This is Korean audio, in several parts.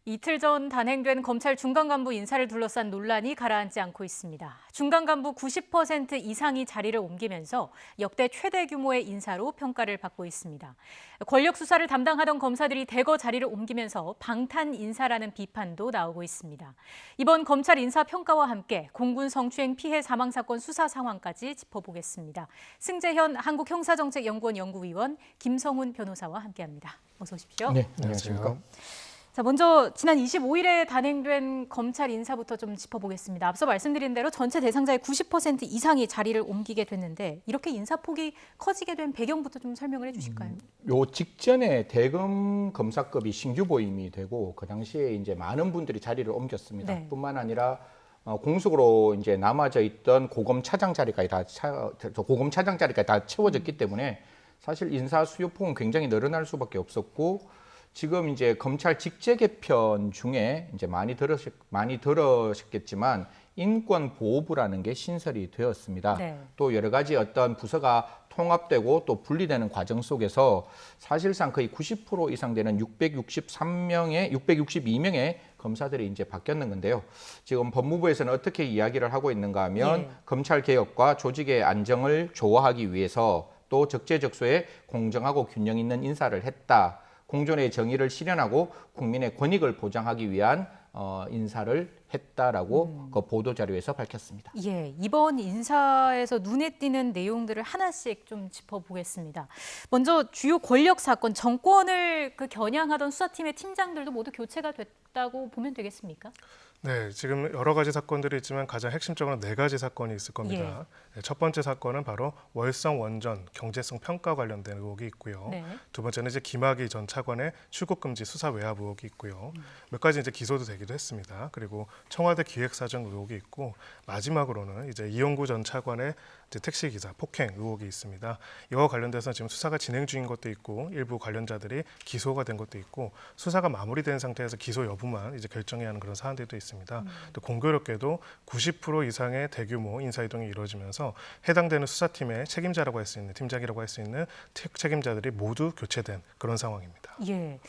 이틀 전 단행된 검찰 중간 간부 인사를 둘러싼 논란이 가라앉지 않고 있습니다. 중간 간부 90% 이상이 자리를 옮기면서 역대 최대 규모의 인사로 평가를 받고 있습니다. 권력 수사를 담당하던 검사들이 대거 자리를 옮기면서 방탄 인사라는 비판도 나오고 있습니다. 이번 검찰 인사 평가와 함께 공군 성추행 피해 사망 사건 수사 상황까지 짚어보겠습니다. 승재현 한국형사정책연구원 연구위원, 김성훈 변호사와 함께합니다. 어서 오십시오. 네, 안녕하십니까. 자, 먼저 지난 25일에 단행된 검찰 인사부터 좀 짚어보겠습니다. 앞서 말씀드린 대로 전체 대상자의 90% 이상이 자리를 옮기게 됐는데 이렇게 인사폭이 커지게 된 배경부터 좀 설명을 해주실까요? 요 직전에 대검 검사급이 신규 보임이 되고 그 당시에 이제 많은 분들이 자리를 옮겼습니다. 네. 뿐만 아니라 공석으로 이제 남아져 있던 고검 차장 자리까지 다 채워졌기 때문에 사실 인사 수요폭은 굉장히 늘어날 수밖에 없었고. 지금 이제 검찰 직제 개편 중에 이제 많이 들으셨겠지만 인권보호부라는 게 신설이 되었습니다. 네. 또 여러 가지 어떤 부서가 통합되고 또 분리되는 과정 속에서 사실상 거의 90% 이상 되는 662명의 검사들이 이제 바뀌었는 건데요. 지금 법무부에서는 어떻게 이야기를 하고 있는가 하면 검찰 개혁과 조직의 안정을 조화하기 위해서 또 적재적소에 공정하고 균형 있는 인사를 했다. 공존의 정의를 실현하고 국민의 권익을 보장하기 위한 인사를 했다라고 그 보도자료에서 밝혔습니다. 예, 이번 인사에서 눈에 띄는 내용들을 하나씩 좀 짚어보겠습니다. 먼저 주요 권력 사건, 정권을 겨냥하던 수사팀의 팀장들도 모두 교체가 됐다고 보면 되겠습니까? 네, 지금 여러 가지 사건들이 있지만 가장 핵심적으로 4가지 사건이 있을 겁니다. 네, 첫 번째 사건은 바로 월성 원전 경제성 평가 관련된 의혹이 있고요. 네. 두 번째는 이제 김학의 전 차관의 출국 금지 수사 외압 의혹이 있고요. 몇 가지 이제 기소도 되기도 했습니다. 그리고 청와대 기획사정 의혹이 있고 마지막으로는 이제 이용구 전 차관의 이제 택시 기사 폭행 의혹이 있습니다. 이와 관련돼서 지금 수사가 진행 중인 것도 있고 일부 관련자들이 기소가 된 것도 있고 수사가 마무리된 상태에서 기소 여부만 이제 결정해야 하는 그런 사안들도 있습니다. 또 공교롭게도 90% 이상의 대규모 인사 이동이 이루어지면서 해당되는 수사팀의 책임자라고 할 수 있는 팀장이라고 할 수 있는 책임자들이 모두 교체된 그런 상황입니다. 예.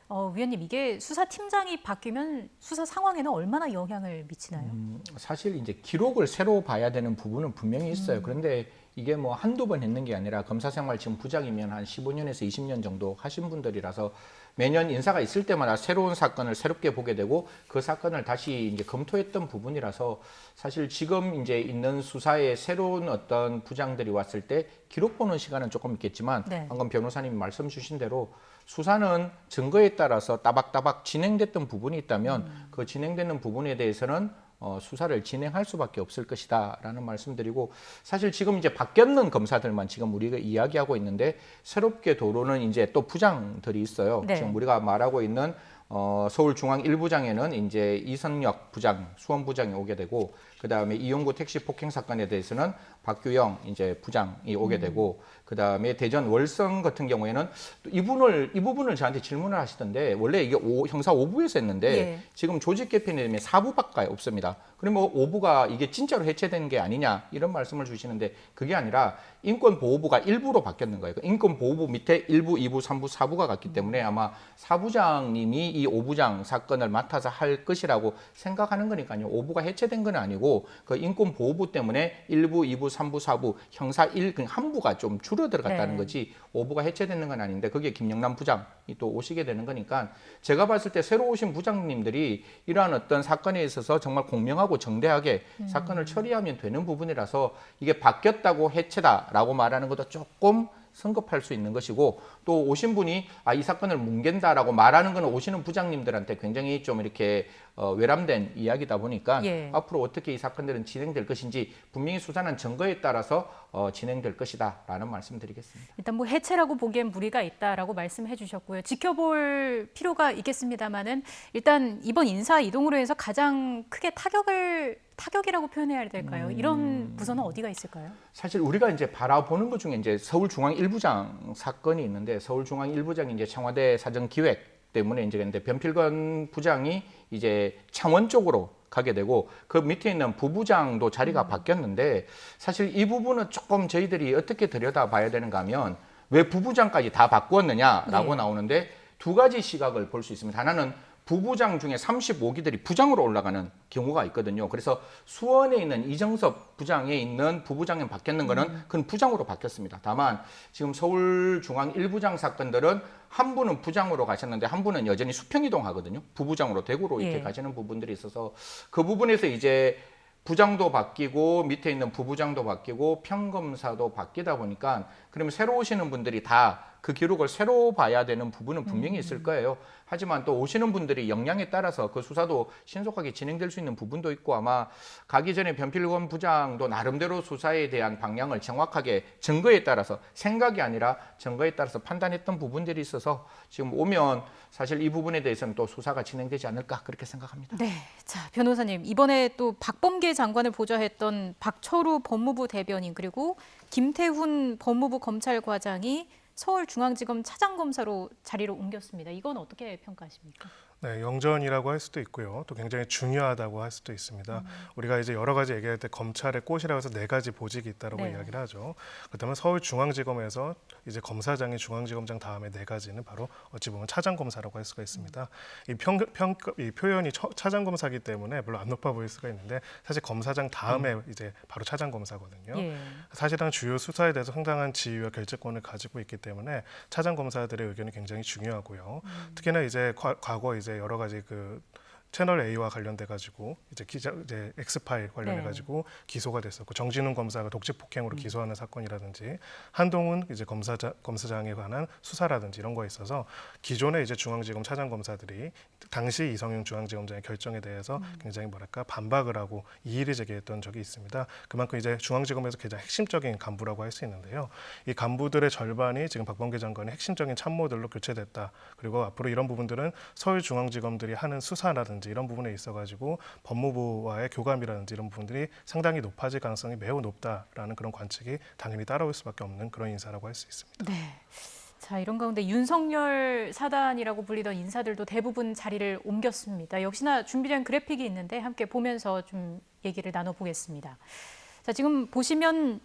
위원님, 이게 수사팀장이 바뀌면 수사 상황에는 얼마나 영향을 미치나요? 사실 이제 기록을 새로 봐야 되는 부분은 분명히 있어요. 그런데 이게 뭐 한두 번 했는 게 아니라 검사 생활 지금 부장이면 한 15년에서 20년 정도 하신 분들이라서 매년 인사가 있을 때마다 새로운 사건을 새롭게 보게 되고 그 사건을 다시 이제 검토했던 부분이라서 사실 지금 이제 있는 수사에 새로운 어떤 부장들이 왔을 때 기록 보는 시간은 조금 있겠지만 방금 변호사님이 말씀 주신 대로 수사는 증거에 따라서 따박따박 진행됐던 부분이 있다면 그 진행되는 부분에 대해서는 수사를 진행할 수밖에 없을 것이다라는 말씀드리고 사실 지금 이제 바뀌었는 검사들만 지금 우리가 이야기하고 있는데 새롭게 들어오는 이제 또 부장들이 있어요. 네. 지금 우리가 말하고 있는 서울중앙 1부장에는 이제 이선혁 부장, 수원부장이 오게 되고 그다음에 이용구 택시 폭행 사건에 대해서는 박규영 이제 부장이 오게 되고 그다음에 대전 월성 같은 경우에는 또 이 부분을 저한테 질문을 하시던데 원래 이게 형사 5부에서 했는데 지금 조직 개편이 되면 4부밖에 없습니다. 그러면 5부가 이게 진짜로 해체된 게 아니냐 이런 말씀을 주시는데 그게 아니라 인권보호부가 1부로 바뀌었는 거예요. 인권보호부 밑에 1부, 2부, 3부, 4부가 갔기 때문에 아마 4부장님이 이 5부장 사건을 맡아서 할 것이라고 생각하는 거니까요. 5부가 해체된 건 아니고 그 인권보호부 때문에 1부, 2부, 3부, 4부 형사 1, 그냥 한 부가 좀 줄어들어갔다는 거지 5부가 해체되는 건 아닌데 그게 김영남 부장이 또 오시게 되는 거니까 제가 봤을 때 새로 오신 부장님들이 이러한 어떤 사건에 있어서 정말 공명하고 정대하게 사건을 처리하면 되는 부분이라서 이게 바뀌었다고 해체다라고 말하는 것도 조금 성급할 수 있는 것이고 또 오신 분이 이 사건을 뭉갠다라고 말하는 것은 오시는 부장님들한테 굉장히 좀 이렇게 외람된 이야기다 보니까 앞으로 어떻게 이 사건들은 진행될 것인지 분명히 수사는 증거에 따라서 진행될 것이다라는 말씀드리겠습니다. 일단 뭐 해체라고 보기엔 무리가 있다라고 말씀해 주셨고요. 지켜볼 필요가 있겠습니다만은 일단 이번 인사 이동으로 해서 가장 크게 타격이라고 표현해야 될까요? 이런 부서는 어디가 있을까요? 사실 우리가 이제 바라보는 것 중에 이제 서울중앙 1부장 사건이 있는데 서울중앙 1부장이 이제 청와대 사정기획 때문에 이제 근데 변필건 부장이 이제 창원 쪽으로 가게 되고 그 밑에 있는 부부장도 자리가 바뀌었는데 사실 이 부분은 조금 저희들이 어떻게 들여다봐야 되는가 하면 왜 부부장까지 다 바꾸었느냐라고 나오는데 두 가지 시각을 볼 수 있습니다. 하나는 부부장 중에 35기들이 부장으로 올라가는 경우가 있거든요. 그래서 수원에 있는 이정섭 부장에 있는 부부장이 바뀌었는 거는 그건 부장으로 바뀌었습니다. 다만 지금 서울중앙 1부장 사건들은 한 분은 부장으로 가셨는데 한 분은 여전히 수평 이동하거든요. 부부장으로 대구로 이렇게 예. 가시는 부분들이 있어서 그 부분에서 이제 부장도 바뀌고 밑에 있는 부부장도 바뀌고 평검사도 바뀌다 보니까 그러면 새로 오시는 분들이 다 그 기록을 새로 봐야 되는 부분은 분명히 있을 거예요. 하지만 또 오시는 분들이 역량에 따라서 그 수사도 신속하게 진행될 수 있는 부분도 있고 아마 가기 전에 변필권 부장도 나름대로 수사에 대한 방향을 정확하게 증거에 따라서 생각이 아니라 증거에 따라서 판단했던 부분들이 있어서 지금 오면 사실 이 부분에 대해서는 또 수사가 진행되지 않을까 그렇게 생각합니다. 네, 자 변호사님 이번에 또 박범계 장관을 보좌했던 박철우 법무부 대변인 그리고 김태훈 법무부 검찰과장이 서울중앙지검 차장검사로 자리를 옮겼습니다. 이건 어떻게 평가하십니까? 네, 영전이라고 할 수도 있고요. 또 굉장히 중요하다고 할 수도 있습니다. 우리가 이제 여러 가지 얘기할 때 검찰의 꽃이라고 해서 4가지 보직이 있다고 네. 이야기를 하죠. 그렇다면 서울중앙지검에서 이제 검사장이 중앙지검장 다음에 4가지는 바로 어찌 보면 차장검사라고 할 수가 있습니다. 이 표현이 차장검사이기 때문에 물론 안 높아 보일 수가 있는데 사실 검사장 다음에 이제 바로 차장검사거든요. 예. 사실상 주요 수사에 대해서 상당한 지위와 결재권을 가지고 있기 때문에 차장검사들의 의견이 굉장히 중요하고요. 특히나 이제 과거 이제 여러 가지 그 채널 A와 관련돼 가지고 이제 엑스파일 관련해 가지고 기소가 됐었고 정진훈 검사가 독직 폭행으로 기소하는 사건이라든지 한동훈 이제 검사장에 관한 수사라든지 이런 거에 있어서 기존의 이제 중앙지검 차장 검사들이 당시 이성윤 중앙지검장의 결정에 대해서 굉장히 뭐랄까 반박을 하고 이의를 제기했던 적이 있습니다. 그만큼 이제 중앙지검에서 가장 핵심적인 간부라고 할 수 있는데요. 이 간부들의 절반이 지금 박범계 장관의 핵심적인 참모들로 교체됐다. 그리고 앞으로 이런 부분들은 서울중앙지검들이 하는 수사라든지 이런 부분에 있어가지고 법무부와의 교감이라든지 이런 부분들이 상당히 높아질 가능성이 매우 높다라는 그런 관측이 당연히 따라올 수밖에 없는 그런 인사라고 할 수 있습니다. 네. 자, 이런 가운데 윤석열 사단이라고 불리던 인사들도 대부분 자리를 옮겼습니다. 역시나 준비된 그래픽이 있는데 함께 보면서 좀 얘기를 나눠보겠습니다. 자, 지금 보시면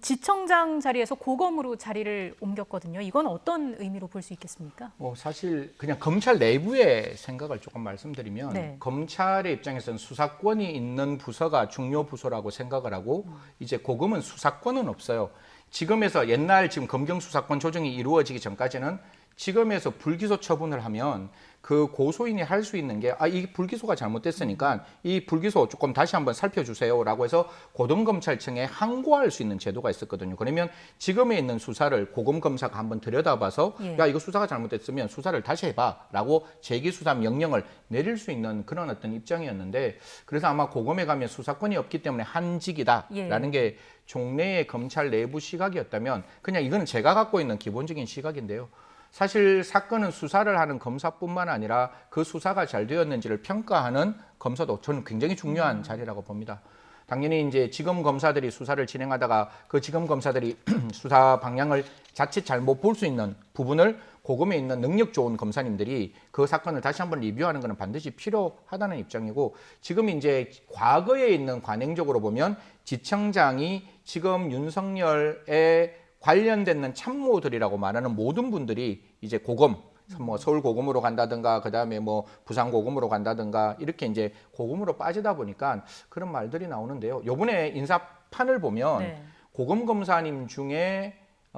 지청장 자리에서 고검으로 자리를 옮겼거든요. 이건 어떤 의미로 볼 수 있겠습니까? 사실 그냥 검찰 내부의 생각을 조금 말씀드리면 네. 검찰의 입장에서는 수사권이 있는 부서가 중요 부서라고 생각을 하고 이제 고검은 수사권은 없어요. 지금에서 옛날 지금 검경 수사권 조정이 이루어지기 전까지는 지금에서 불기소 처분을 하면 그 고소인이 할 수 있는 게 이 불기소가 잘못됐으니까 이 불기소 조금 다시 한번 살펴주세요라고 해서 고등검찰청에 항고할 수 있는 제도가 있었거든요. 그러면 지금에 있는 수사를 고검검사가 한번 들여다봐서 야 이거 수사가 잘못됐으면 수사를 다시 해봐라고 재기수사 명령을 내릴 수 있는 그런 어떤 입장이었는데 그래서 아마 고검에 가면 수사권이 없기 때문에 한직이다라는 게 종래의 검찰 내부 시각이었다면 그냥 이거는 제가 갖고 있는 기본적인 시각인데요. 사실 사건은 수사를 하는 검사뿐만 아니라 그 수사가 잘 되었는지를 평가하는 검사도 저는 굉장히 중요한 자리라고 봅니다. 당연히 이제 지검 검사들이 수사를 진행하다가 그 지검 검사들이 수사 방향을 자칫 잘못 볼 수 있는 부분을 고검에 있는 능력 좋은 검사님들이 그 사건을 다시 한번 리뷰하는 것은 반드시 필요하다는 입장이고 지금 이제 과거에 있는 관행적으로 보면 지청장이 지금 윤석열의 관련되는 참모들이라고 말하는 모든 분들이 이제 고검, 뭐 서울 고검으로 간다든가 그다음에 뭐 부산 고검으로 간다든가 이렇게 이제 고검으로 빠지다 보니까 그런 말들이 나오는데요. 요번에 인사판을 보면 고검 검사님 중에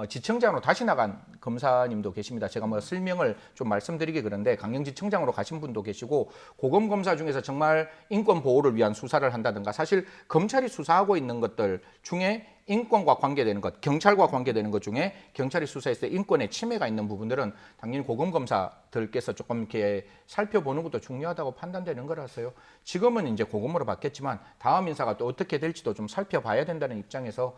지청장으로 다시 나간 검사님도 계십니다. 제가 뭐 설명을 좀 말씀드리기 그런데 강령지청장으로 가신 분도 계시고 고검 검사 중에서 정말 인권 보호를 위한 수사를 한다든가 사실 검찰이 수사하고 있는 것들 중에 인권과 관계되는 것, 경찰과 관계되는 것 중에 경찰이 수사했을 때 인권의 침해가 있는 부분들은 당연히 고검 검사들께서 조금 이렇게 살펴보는 것도 중요하다고 판단되는 거라서요. 지금은 이제 고검으로 바뀌었지만 다음 인사가 또 어떻게 될지도 좀 살펴봐야 된다는 입장에서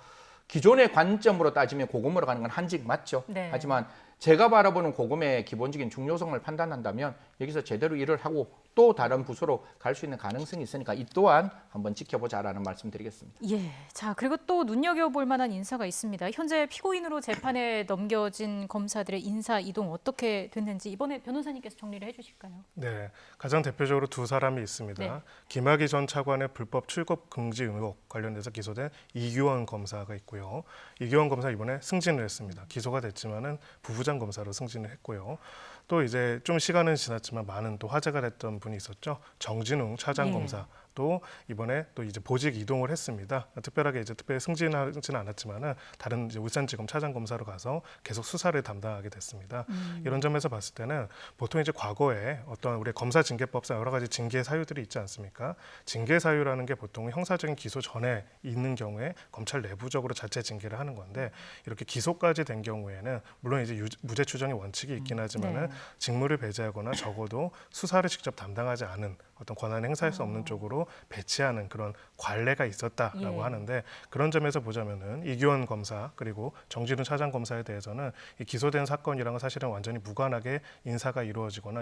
기존의 관점으로 따지면 고검으로 가는 건 한직 맞죠. 네. 하지만 제가 바라보는 고검의 기본적인 중요성을 판단한다면 여기서 제대로 일을 하고 또 다른 부서로 갈 수 있는 가능성이 있으니까 이 또한 한번 지켜보자라는 말씀드리겠습니다. 예, 자 그리고 또 눈여겨볼 만한 인사가 있습니다. 현재 피고인으로 재판에 넘겨진 검사들의 인사 이동 어떻게 됐는지 이번에 변호사님께서 정리를 해주실까요? 네, 가장 대표적으로 두 사람이 있습니다. 네. 김학의 전 차관의 불법 출국 금지 의혹 관련돼서 기소된 이규원 검사가 있고요. 이규원 검사 이번에 승진을 했습니다. 기소가 됐지만은 부부장 검사로 승진을 했고요. 또 이제 좀 시간은 지났지만 많은 또 화제가 됐던 분이 있었죠. 정진웅 차장검사. 또 이번에 또 이제 보직 이동을 했습니다. 특별하게 이제 특별히 승진하지는 않았지만은 다른 이제 울산지검 차장검사로 가서 계속 수사를 담당하게 됐습니다. 이런 점에서 봤을 때는 보통 이제 과거에 어떤 우리 검사징계법상 여러 가지 징계 사유들이 있지 않습니까? 징계 사유라는 게 보통 형사적인 기소 전에 있는 경우에 검찰 내부적으로 자체 징계를 하는 건데 이렇게 기소까지 된 경우에는 물론 이제 무죄 추정의 원칙이 있긴 하지만은 직무를 배제하거나 적어도 수사를 직접 담당하지 않은 어떤 권한을 행사할 수 없는 쪽으로 배치하는 그런 관례가 있었다라고 하는데 그런 점에서 보자면은 이규원 검사 그리고 정진우 차장 검사에 대해서는 이 기소된 사건이랑은 사실은 완전히 무관하게 인사가 이루어지거나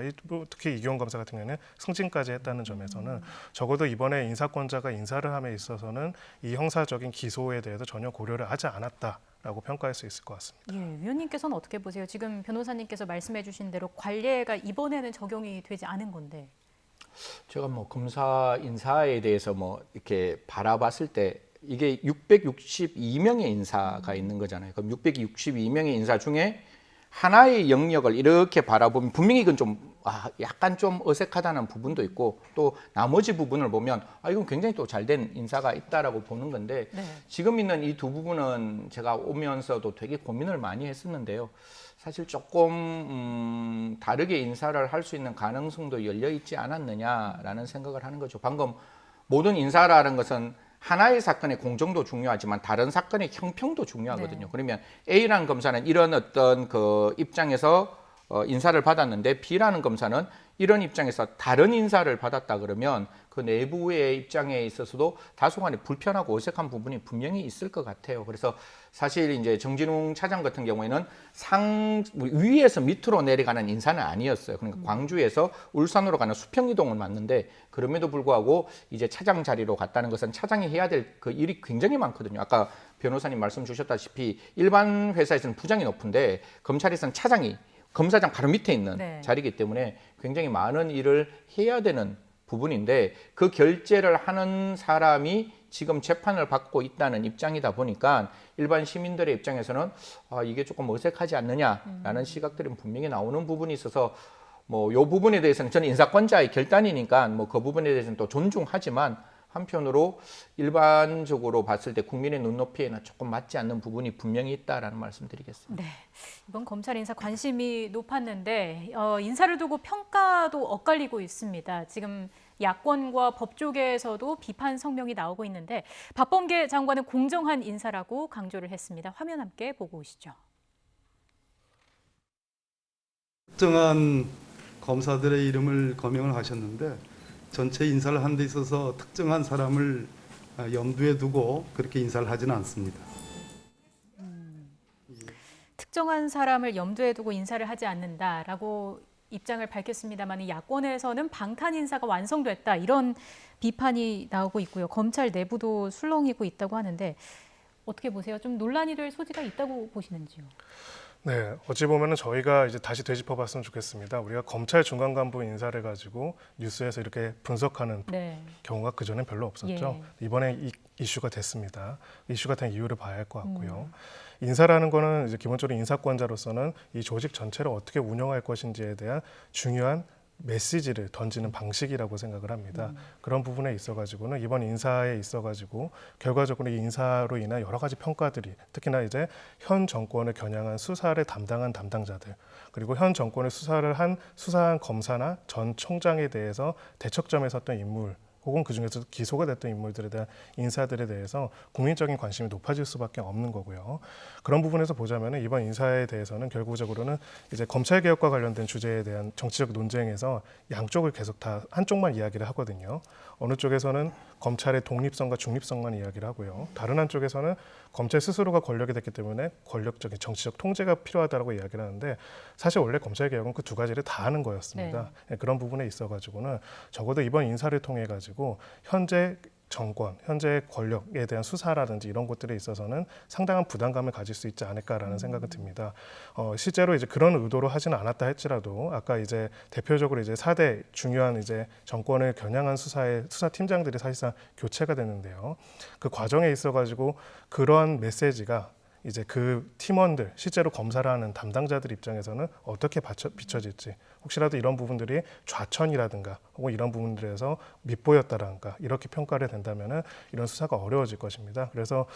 특히 이규원 검사 같은 경우에는 승진까지 했다는 점에서는 적어도 이번에 인사권자가 인사를 함에 있어서는 이 형사적인 기소에 대해서 전혀 고려를 하지 않았다라고 평가할 수 있을 것 같습니다. 예, 위원님께서는 어떻게 보세요? 지금 변호사님께서 말씀해 주신 대로 관례가 이번에는 적용이 되지 않은 건데. 제가 뭐 검사 인사에 대해서 뭐 이렇게 바라봤을 때 이게 662명의 인사가 있는 거잖아요. 그럼 662명의 인사 중에 하나의 영역을 이렇게 바라보면 분명히 이건 좀 약간 좀 어색하다는 부분도 있고 또 나머지 부분을 보면 이건 굉장히 또 잘된 인사가 있다라고 보는 건데 지금 있는 이 두 부분은 제가 오면서도 되게 고민을 많이 했었는데요. 사실 조금 다르게 인사를 할 수 있는 가능성도 열려 있지 않았느냐라는 생각을 하는 거죠. 방금 모든 인사라는 것은 하나의 사건의 공정도 중요하지만 다른 사건의 형평도 중요하거든요. 그러면 A라는 검사는 이런 어떤 그 입장에서 인사를 받았는데 B라는 검사는 이런 입장에서 다른 인사를 받았다 그러면 그 내부의 입장에 있어서도 다소간에 불편하고 어색한 부분이 분명히 있을 것 같아요. 그래서 사실 이제 정진웅 차장 같은 경우에는 위에서 밑으로 내려가는 인사는 아니었어요. 그러니까 광주에서 울산으로 가는 수평 이동을 맞는데 그럼에도 불구하고 이제 차장 자리로 갔다는 것은 차장이 해야 될 그 일이 굉장히 많거든요. 아까 변호사님 말씀 주셨다시피 일반 회사에서는 부장이 높은데 검찰에서는 차장이 검사장 바로 밑에 있는 자리이기 때문에 굉장히 많은 일을 해야 되는 부분인데 그 결재를 하는 사람이 지금 재판을 받고 있다는 입장이다 보니까 일반 시민들의 입장에서는 이게 조금 어색하지 않느냐라는 시각들은 분명히 나오는 부분이 있어서 뭐 이 부분에 대해서는 저는 인사권자의 결단이니까 뭐 그 부분에 대해서는 또 존중하지만 한편으로 일반적으로 봤을 때 국민의 눈높이에는 조금 맞지 않는 부분이 분명히 있다라는 말씀드리겠습니다. 네, 이번 검찰 인사 관심이 높았는데 인사를 두고 평가도 엇갈리고 있습니다. 지금 야권과 법 쪽에서도 비판 성명이 나오고 있는데 박범계 장관은 공정한 인사라고 강조를 했습니다. 화면 함께 보고 오시죠. 특정한 검사들의 이름을 거명을 하셨는데 전체 인사를 하는 데 있어서 특정한 사람을 염두에 두고 그렇게 인사를 하지는 않습니다. 특정한 사람을 염두에 두고 인사를 하지 않는다라고 입장을 밝혔습니다만 야권에서는 방탄 인사가 완성됐다 이런 비판이 나오고 있고요. 검찰 내부도 술렁이고 있다고 하는데 어떻게 보세요? 좀 논란이 될 소지가 있다고 보시는지요? 네, 어찌 보면은 저희가 이제 다시 되짚어봤으면 좋겠습니다. 우리가 검찰 중간 간부 인사를 가지고 뉴스에서 이렇게 분석하는 경우가 그 전엔 별로 없었죠. 이번에 이슈가 됐습니다. 이슈가 된 이유를 봐야 할 것 같고요. 인사라는 거는 이제 기본적으로 인사권자로서는 이 조직 전체를 어떻게 운영할 것인지에 대한 중요한 메시지를 던지는 방식이라고 생각을 합니다. 그런 부분에 있어가지고는 이번 인사에 있어가지고 결과적으로 이 인사로 인한 여러 가지 평가들이 특히나 이제 현 정권을 겨냥한 수사를 담당한 담당자들 그리고 현 정권의 수사한 검사나 전 총장에 대해서 대척점에 섰던 인물 혹은 그중에서 기소가 됐던 인물들에 대한 인사들에 대해서 국민적인 관심이 높아질 수밖에 없는 거고요. 그런 부분에서 보자면 이번 인사에 대해서는 결국적으로는 이제 검찰개혁과 관련된 주제에 대한 정치적 논쟁에서 양쪽을 계속 다 한쪽만 이야기를 하거든요. 어느 쪽에서는 검찰의 독립성과 중립성만 이야기를 하고요. 다른 한쪽에서는 검찰 스스로가 권력이 됐기 때문에 권력적인 정치적 통제가 필요하다고 이야기를 하는데 사실 원래 검찰개혁은 그 두 가지를 다 하는 거였습니다. 그런 부분에 있어가지고는 적어도 이번 인사를 통해 가지고 현재 정권, 현재 권력에 대한 수사라든지 이런 것들에 있어서는 상당한 부담감을 가질 수 있지 않을까라는 생각은 듭니다. 실제로 이제 그런 의도로 하지는 않았다 할지라도 아까 이제 대표적으로 이제 4대 중요한 이제 정권을 겨냥한 수사팀장들이 사실상 교체가 됐는데요. 그 과정에 있어가지고 그런 메시지가 이제 그 팀원들, 실제로 검사를 하는 담당자들 입장에서는 어떻게 비춰질지, 혹시라도 이런 부분들이 좌천이라든가 혹은 이런 부분들에서 밉보였다라든가 이렇게 평가를 된다면은 이런 수사가 어려워질 것입니다. 그래서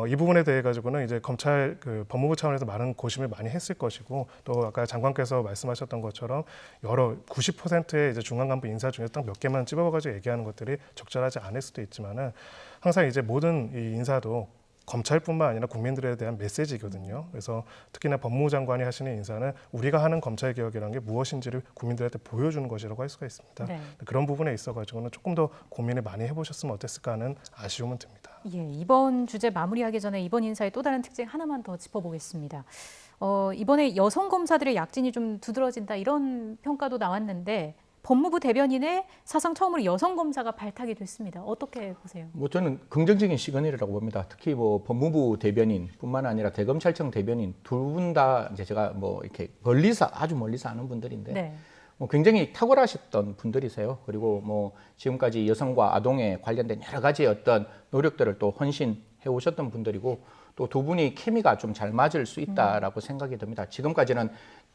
이 부분에 대해 가지고는 이제 검찰 법무부 차원에서 많은 고심을 많이 했을 것이고, 또 아까 장관께서 말씀하셨던 것처럼 여러 90%의 이제 중간 간부 인사 중에 딱 몇 개만 찝어가지고 얘기하는 것들이 적절하지 않을 수도 있지만은 항상 이제 모든 이 인사도 검찰뿐만 아니라 국민들에 대한 메시지거든요. 그래서 특히나 법무부 장관이 하시는 인사는 우리가 하는 검찰 개혁이라는 게 무엇인지를 국민들한테 보여주는 것이라고 할 수가 있습니다. 네. 그런 부분에 있어가지고는 조금 더 고민을 많이 해보셨으면 어땠을까 하는 아쉬움은 듭니다. 예, 이번 주제 마무리하기 전에 이번 인사의 또 다른 특징 하나만 더 짚어보겠습니다. 이번에 여성 검사들의 약진이 좀 두드러진다 이런 평가도 나왔는데 법무부 대변인의 사상 처음으로 여성 검사가 발탁이 됐습니다. 어떻게 보세요? 뭐 저는 긍정적인 시그널이라고 봅니다. 특히 뭐 법무부 대변인뿐만 아니라 대검찰청 대변인 두 분 다 이제 제가 뭐 이렇게 멀리서 아주 멀리서 아는 분들인데 네. 뭐 굉장히 탁월하셨던 분들이세요. 그리고 뭐 지금까지 여성과 아동에 관련된 여러 가지 어떤 노력들을 또 헌신해 오셨던 분들이고, 또 두 분이 케미가 좀 잘 맞을 수 있다라고 생각이 듭니다. 지금까지는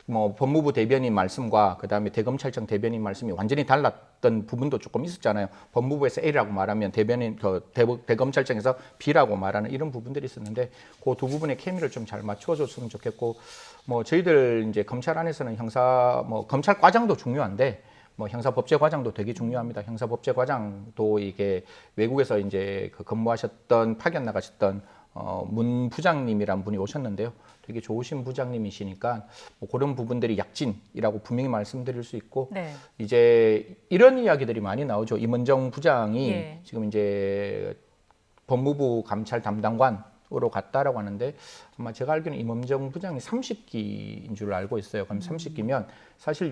뭐 법무부 대변인 말씀과 그다음에 대검찰청 대변인 말씀이 완전히 달랐던 부분도 조금 있었잖아요. 법무부에서 A라고 말하면 대검찰청에서 B라고 말하는 이런 부분들이 있었는데, 그 두 부분의 케미를 좀 잘 맞춰줬으면 좋겠고, 뭐 저희들 이제 검찰 안에서는 검찰 과장도 중요한데 뭐 형사법제 과장도 되게 중요합니다. 형사법제 과장도 이게 외국에서 이제 근무하셨던 파견 나가셨던 문 부장님이란 분이 오셨는데요. 되게 좋으신 부장님이시니까 뭐 그런 부분들이 약진이라고 분명히 말씀드릴 수 있고, 네. 이제 이런 이야기들이 많이 나오죠. 임은정 부장이 예. 지금 이제 법무부 감찰 담당관으로 갔다라고 하는데, 아마 제가 알기로는 임은정 부장이 30기인 줄 알고 있어요. 그럼 30기면 사실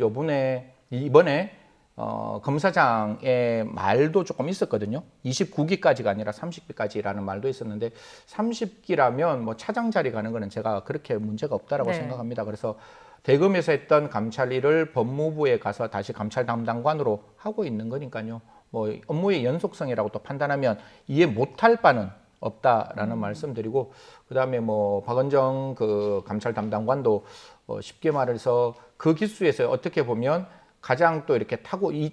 이번에 검사장의 말도 조금 있었거든요. 29기까지가 아니라 30기까지라는 말도 있었는데, 30기라면 뭐 차장 자리 가는 거는 제가 그렇게 문제가 없다라고 네. 생각합니다. 그래서 대검에서 했던 감찰 일을 법무부에 가서 다시 감찰 담당관으로 하고 있는 거니까요. 뭐 업무의 연속성이라고 또 판단하면 이해 못할 바는 없다라는 말씀드리고, 그다음에 뭐 박은정 감찰 담당관도 쉽게 말해서 그 기수에서 어떻게 보면 가장 또 이렇게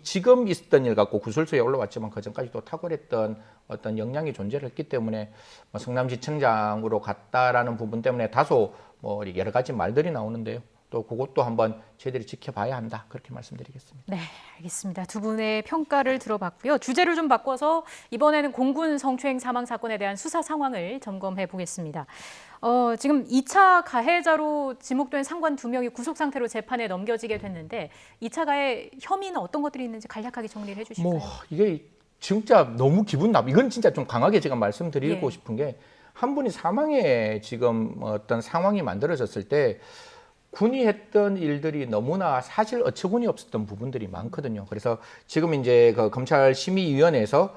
지금 있었던 일 갖고 구술소에 올라왔지만 그 전까지 또 탁월했던 어떤 역량이 존재를 했기 때문에 뭐 성남지청장으로 갔다라는 부분 때문에 다소 뭐 여러 가지 말들이 나오는데요. 또 그것도 한번 저희들이 지켜봐야 한다, 그렇게 말씀드리겠습니다. 네, 알겠습니다. 두 분의 평가를 들어봤고요. 주제를 좀 바꿔서 이번에는 공군 성추행 사망 사건에 대한 수사 상황을 점검해 보겠습니다. 지금 2차 가해자로 지목된 상관 2명이 구속 상태로 재판에 넘겨지게 됐는데 2차 가해 혐의는 어떤 것들이 있는지 간략하게 정리를 해주실까요? 뭐 이게 진짜 너무 기분 나쁘. 이건 진짜 좀 강하게 제가 말씀드리고 예. 싶은 게, 한 분이 사망에 지금 어떤 상황이 만들어졌을 때 군이 했던 일들이 너무나 사실 어처구니 없었던 부분들이 많거든요. 그래서 지금 이제 검찰심의위원회에서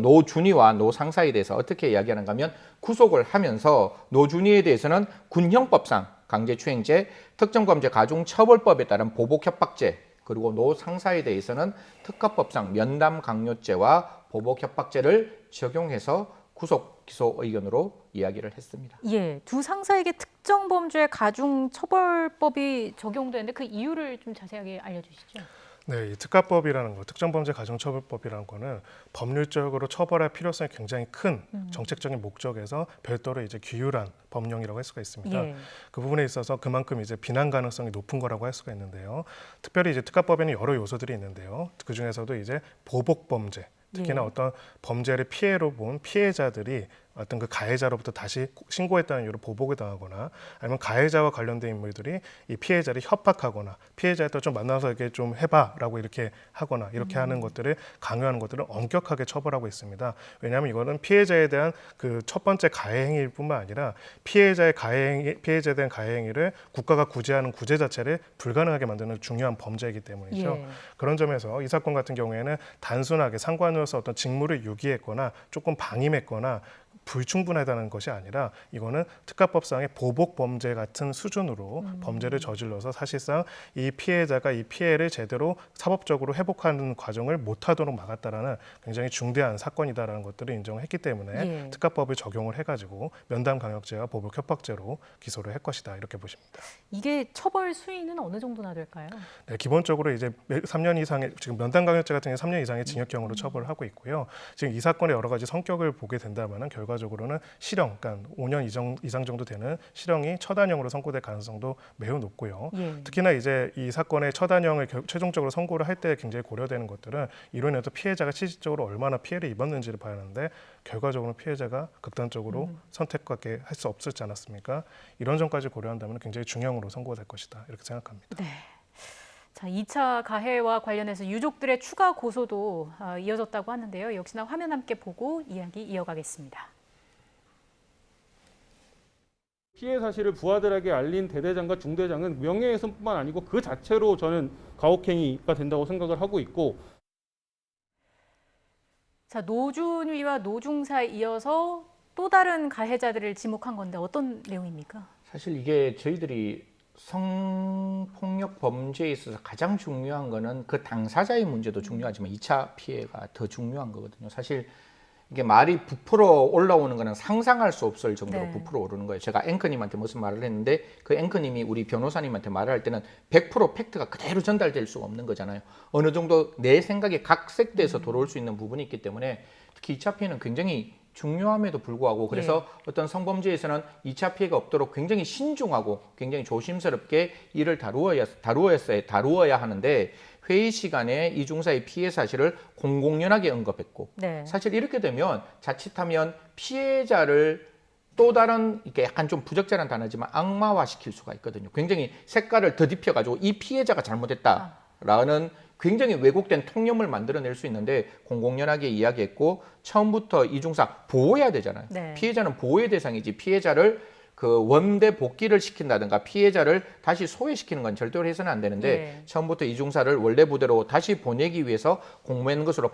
노준이와 노상사에 대해서 어떻게 이야기하는가 하면, 구속을 하면서 노준이에 대해서는 군형법상 강제추행죄, 특정범죄 가중처벌법에 따른 보복협박죄, 그리고 노상사에 대해서는 특가법상 면담강요죄와 보복협박죄를 적용해서 구속 기소 의견으로 이야기를 했습니다. 예, 두 상사에게 특정 범죄 가중 처벌법이 적용되는데 그 이유를 좀 자세하게 알려주시죠. 네, 이 특가법이라는 거, 특정범죄 가중처벌법이라는 거는 법률적으로 처벌할 필요성이 굉장히 큰 정책적인 목적에서 별도로 이제 규율한 법령이라고 할 수가 있습니다. 예. 그 부분에 있어서 그만큼 이제 비난 가능성이 높은 거라고 할 수가 있는데요. 특별히 이제 특가법에는 여러 요소들이 있는데요. 그 중에서도 이제 보복범죄, 특히나 예. 어떤 범죄를 피해로 본 피해자들이 어떤 그 가해자로부터 다시 신고했다는 이유로 보복을 당하거나, 아니면 가해자와 관련된 인물들이 이 피해자를 협박하거나 피해자한테 좀 만나서 이렇게 좀 해봐라고 이렇게 하거나 이렇게 하는 것들을 강요하는 것들을 엄격하게 처벌하고 있습니다. 왜냐하면 이거는 피해자에 대한 그 첫 번째 가해 행위일 뿐만 아니라 피해자에 대한 가해 행위를 국가가 구제하는 구제 자체를 불가능하게 만드는 중요한 범죄이기 때문이죠. 예. 그런 점에서 이 사건 같은 경우에는 단순하게 상관으로서 어떤 직무를 유기했거나 조금 방임했거나 불충분하다는 것이 아니라 이거는 특가법상의 보복 범죄 같은 수준으로 범죄를 저질러서 사실상 이 피해자가 이 피해를 제대로 사법적으로 회복하는 과정을 못하도록 막았다라는 굉장히 중대한 사건이다라는 것들을 인정했기 때문에 예. 특가법을 적용을 해가지고 면담강요죄와 보복협박죄로 기소를 할 것이다 이렇게 보십니다. 이게 처벌 수위는 어느 정도나 될까요? 네, 기본적으로 이제 3년 이상의 지금 면담강요죄 같은 경우 3년 이상의 징역형으로 처벌을 하고 있고요. 지금 이 사건의 여러 가지 성격을 보게 된다면은 결과적으로는 실형, 그러니까 5년 이상 정도 되는 실형이 처단형으로 선고될 가능성도 매우 높고요. 예. 특히나 이제 이 사건의 처단형을 최종적으로 선고를 할 때 굉장히 고려되는 것들은 이로 인해서 피해자가 실질적으로 얼마나 피해를 입었는지를 봐야 하는데 결과적으로 피해자가 극단적으로 선택하게 할 수 없었지 않았습니까? 이런 점까지 고려한다면 굉장히 중형으로 선고될 것이다 이렇게 생각합니다. 네. 자, 2차 가해와 관련해서 유족들의 추가 고소도 이어졌다고 하는데요. 역시나 화면 함께 보고 이야기 이어가겠습니다. 피해 사실을 부하들에게 알린 대대장과 중대장은 명예훼손뿐만 아니고 그 자체로 저는 가혹행위가 된다고 생각을 하고 있고, 자, 노준위와 노중사에 이어서 또 다른 가해자들을 지목한 건데 어떤 내용입니까? 사실 이게 저희들이 성폭력 범죄에 있어서 가장 중요한 거는 그 당사자의 문제도 중요하지만 2차 피해가 더 중요한 거거든요. 사실 이게 말이 부풀어 올라오는 거는 상상할 수 없을 정도로 네. 부풀어 오르는 거예요. 제가 앵커님한테 무슨 말을 했는데 그 앵커님이 우리 변호사님한테 말을 할 때는 100% 팩트가 그대로 전달될 수가 없는 거잖아요. 어느 정도 내 생각에 각색돼서 돌아올 수 있는 부분이 있기 때문에 특히 2차 피해는 굉장히 중요함에도 불구하고 그래서 어떤 성범죄에서는 2차 피해가 없도록 굉장히 신중하고 굉장히 조심스럽게 이를 다루어야 하는데 회의 시간에 이 중사의 피해 사실을 공공연하게 언급했고 네. 사실 이렇게 되면 자칫하면 피해자를 또 다른 이렇게 약간 좀 부적절한 단어지만 악마화시킬 수가 있거든요. 굉장히 색깔을 더딥혀가지고 이 피해자가 잘못했다라는 굉장히 왜곡된 통념을 만들어낼 수 있는데 공공연하게 이야기했고 처음부터 이중사 보호해야 되잖아요. 네. 피해자는 보호의 대상이지 피해자를 그 원대 복귀를 시킨다든가 피해자를 다시 소외시키는 건 절대로 해서는 안 되는데 네. 처음부터 이중사를 원래 부대로 다시 보내기 위해서 공모한 것으로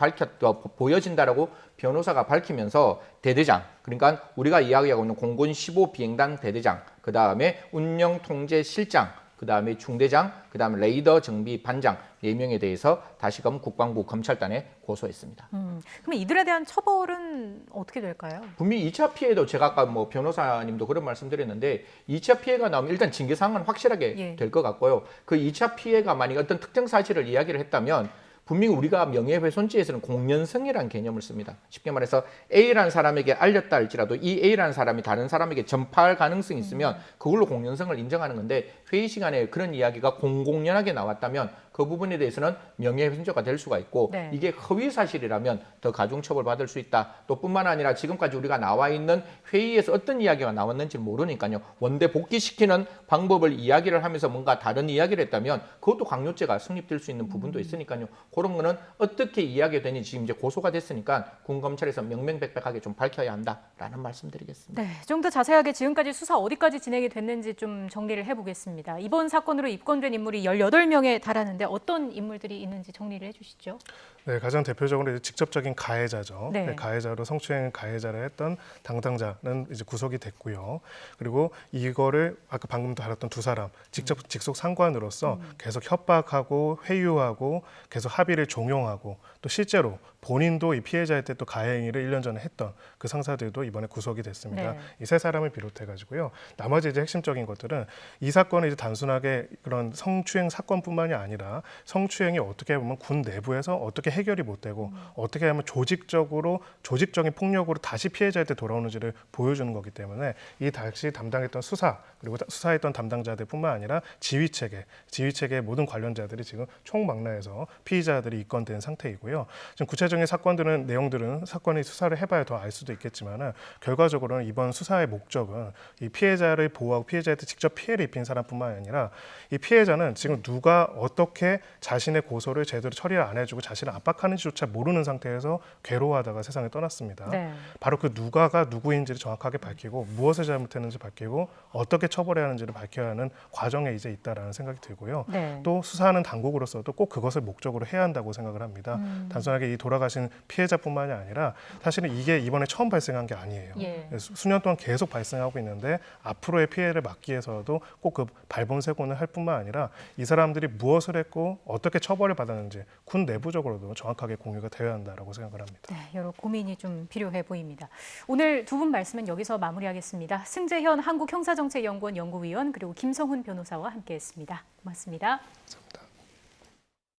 보여진다라고 변호사가 밝히면서 대대장, 그러니까 우리가 이야기하고 있는 공군 15 비행단 대대장, 그 다음에 운영통제실장, 그 다음에 중대장, 그 다음에 레이더 정비 반장 4명에 대해서 다시금 국방부 검찰단에 고소했습니다. 그럼 이들에 대한 처벌은 어떻게 될까요? 분명히 2차 피해도 제가 아까 뭐 변호사님도 그런 말씀드렸는데 2차 피해가 나오면 일단 징계사항은 확실하게 될 것 같고요. 그 2차 피해가 만약 어떤 특정 사실을 이야기를 했다면 분명히 우리가 명예훼손죄에서는 공연성이라는 개념을 씁니다. 쉽게 말해서 A라는 사람에게 알렸다 할지라도 이 A라는 사람이 다른 사람에게 전파할 가능성이 있으면 그걸로 공연성을 인정하는 건데 회의 시간에 그런 이야기가 공공연하게 나왔다면 그 부분에 대해서는 명예훼손죄가 될 수가 있고 네. 이게 허위 사실이라면 더 가중처벌 받을 수 있다. 또 뿐만 아니라 지금까지 우리가 나와 있는 회의에서 어떤 이야기가 나왔는지 모르니까요. 원대 복귀시키는 방법을 이야기를 하면서 뭔가 다른 이야기를 했다면 그것도 강요죄가 성립될 수 있는 부분도 있으니까요. 그런 거는 어떻게 이야기가 되는지 지금 이제 고소가 됐으니까 군검찰에서 명명백백하게 좀 밝혀야 한다라는 말씀드리겠습니다. 네, 좀 더 자세하게 지금까지 수사 어디까지 진행이 됐는지 좀 정리를 해보겠습니다. 이번 사건으로 입건된 인물이 18명에 달하는데 어떤 인물들이 있는지 정리를 해주시죠. 네, 가장 대표적으로 이제 직접적인 가해자죠. 네. 네, 가해자로 성추행 가해자를 했던 당당자는 이제 구속이 됐고요. 그리고 이거를 아까 방금 다뤘던 두 사람 직속 상관으로서 계속 협박하고 회유하고 계속 합의를 종용하고 또 실제로 본인도 이 피해자일 때 또 가해 행위를 1년 전에 했던 그 상사들도 이번에 구속이 됐습니다. 네. 이 세 사람을 비롯해 가지고요. 나머지 이제 핵심적인 것들은 이 사건은 이제 단순하게 그런 성추행 사건뿐만이 아니라 성추행이 어떻게 보면 군 내부에서 어떻게 해결이 못 되고 어떻게 하면 조직적인 폭력으로 다시 피해자한테 돌아오는지를 보여주는 거기 때문에 이 당시 담당했던 수사 그리고 수사했던 담당자들뿐만 아니라 지휘체계의 모든 관련자들이 지금 총망라해서 피의자들이 입건된 상태이고요. 지금 구체적인 내용들은 사건의 수사를 해봐야 더 알 수도 있겠지만은 결과적으로는 이번 수사의 목적은 이 피해자를 보호하고 피해자한테 직접 피해를 입힌 사람뿐만 아니라 이 피해자는 지금 누가 어떻게 자신의 고소를 제대로 처리를 안 해주고 자신을 압박하는지조차 모르는 상태에서 괴로워하다가 세상에 떠났습니다. 네. 바로 그 누가가 누구인지를 정확하게 밝히고 무엇을 잘못했는지 밝히고 어떻게 처벌해야 하는지를 밝혀야 하는 과정에 이제 있다라는 생각이 들고요. 네. 또 수사하는 당국으로서도 꼭 그것을 목적으로 해야 한다고 생각을 합니다. 단순하게 이 돌아가신 피해자뿐만이 아니라 사실은 이게 이번에 처음 발생한 게 아니에요. 예. 수년 동안 계속 발생하고 있는데 앞으로의 피해를 막기 위해서도 꼭 그 발본색원을 할 뿐만 아니라 이 사람들이 무엇을 했고 어떻게 처벌을 받았는지 군 내부적으로도 정확하게 공유가 되어야 한다라고 생각을 합니다. 네, 여러 고민이 좀 필요해 보입니다. 오늘 두 분 말씀은 여기서 마무리하겠습니다. 승재현 한국형사정책연구원 연구위원 그리고 김성훈 변호사와 함께했습니다. 고맙습니다.